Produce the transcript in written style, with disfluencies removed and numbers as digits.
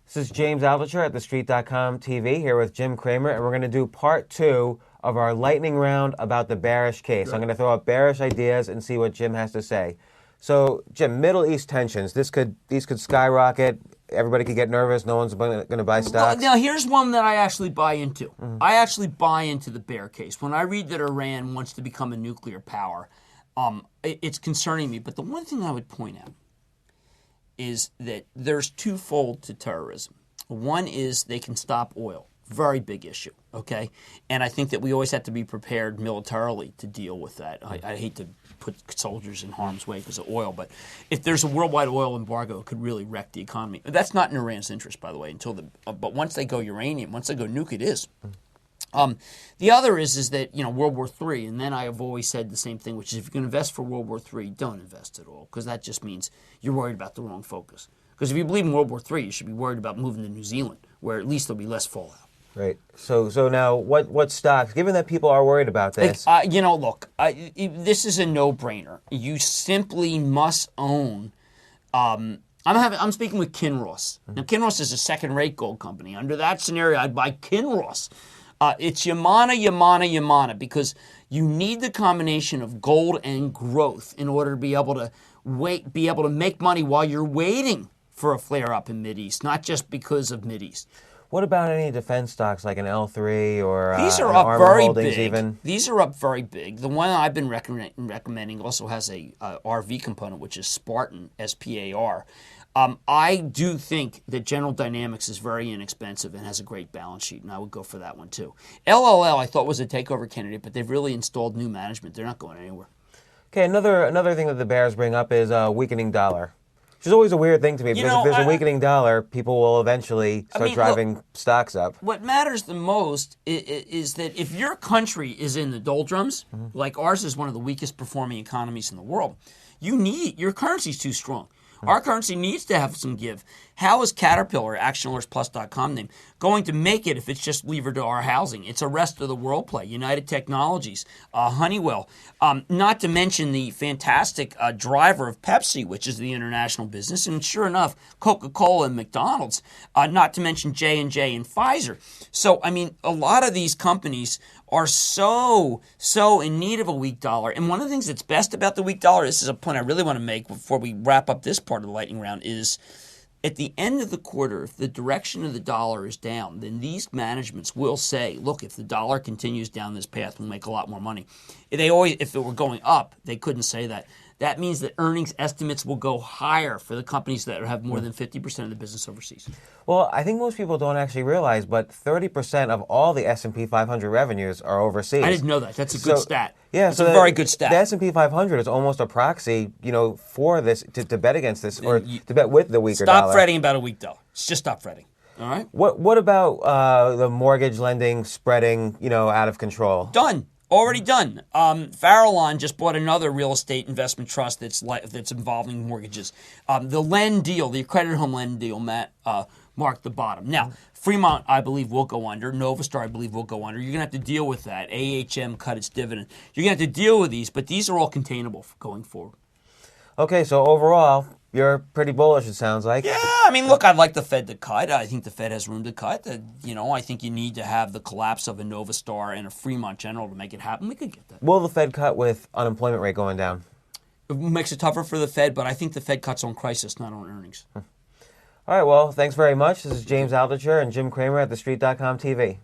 This is James Altucher at TheStreet.com TV here with Jim Cramer, and we're going to do part 2 of our lightning round about the bearish case. Sure. I'm going to throw out bearish ideas and see what Jim has to say. So, Jim, Middle East tensions, these could skyrocket. Everybody could get nervous. No one's going to buy stocks. Now, here's one that I actually buy into. I actually buy into the bear case. When I read that Iran wants to become a nuclear power, it's concerning me. But the one thing I would point out is that there's twofold to terrorism. One is they can stop oil. Very big issue, okay? And I think that we always have to be prepared militarily to deal with that. I hate to put soldiers in harm's way because of oil, but if there's a worldwide oil embargo, it could really wreck the economy. That's not in Iran's interest, by the way, but once they go uranium, once they go nuke, it is. The other is that, World War III, and then I have always said the same thing, which is if you're going to invest for World War III, don't invest at all, because that just means you're worried about the wrong focus. Because if you believe in World War III, you should be worried about moving to New Zealand, where at least there'll be less fallout. Right. So now, what stocks, given that people are worried about this? This is a no-brainer. You simply must own. I'm speaking with Kinross. Now, Kinross is a second-rate gold company. Under that scenario, I'd buy Kinross. It's Yamana, because you need the combination of gold and growth in order to be able to make money while you're waiting for a flare-up in Mideast, not just because of Mideast. What about any defense stocks like an L3 or These are up very Holdings big. even? These are up very big. The one I've been recommending also has a RV component, which is Spartan, SPAR. I do think that General Dynamics is very inexpensive and has a great balance sheet, and I would go for that one too. LLL I thought was a takeover candidate, but they've really installed new management. They're not going anywhere. Okay, another thing that the bears bring up is a weakening dollar. Which is always a weird thing to me, because if there's a weakening dollar, people will eventually start driving stocks up. What matters the most is that if your country is in the doldrums, like ours is one of the weakest performing economies in the world, your currency's too strong. Our currency needs to have some give. How is Caterpillar, ActionAlertsPlus.com name, going to make it if it's just levered to our housing? It's a rest of the world play. United Technologies, Honeywell, not to mention the fantastic driver of Pepsi, which is the international business, and sure enough, Coca-Cola and McDonald's, not to mention JNJ and Pfizer. So, a lot of these companies are so in need of a weak dollar. And one of the things that's best about the weak dollar, this is a point I really want to make before we wrap up this part of the lightning round, is at the end of the quarter, if the direction of the dollar is down, then these managements will say, look, if the dollar continues down this path, we'll make a lot more money. If it were going up, they couldn't say that. That means that earnings estimates will go higher for the companies that have more than 50% of the business overseas. Well, I think most people don't actually realize, but 30% of all the S&P 500 revenues are overseas. I didn't know that. That's a good stat. Yeah, it's a very good stat. The S&P 500 is almost a proxy, for this, to bet against this, or to bet with the weaker dollar. Stop fretting about a weak dollar. Just stop fretting. All right? What about the mortgage lending spreading, out of control? Done. Already done. Farallon just bought another real estate investment trust that's involving mortgages. The Lend deal, the accredited home lend deal, marked the bottom. Now, Fremont, I believe, will go under. Novastar, I believe, will go under. You're going to have to deal with that. AHM cut its dividend. You're going to have to deal with these, but these are all containable going forward. Okay, so overall, you're pretty bullish, it sounds like. Yeah, look, I'd like the Fed to cut. I think the Fed has room to cut. I think you need to have the collapse of a Novastar and a Fremont General to make it happen. We could get that. Will the Fed cut with unemployment rate going down? It makes it tougher for the Fed, but I think the Fed cuts on crisis, not on earnings. All right, well, thanks very much. This is James Altucher and Jim Cramer at TheStreet.com TV.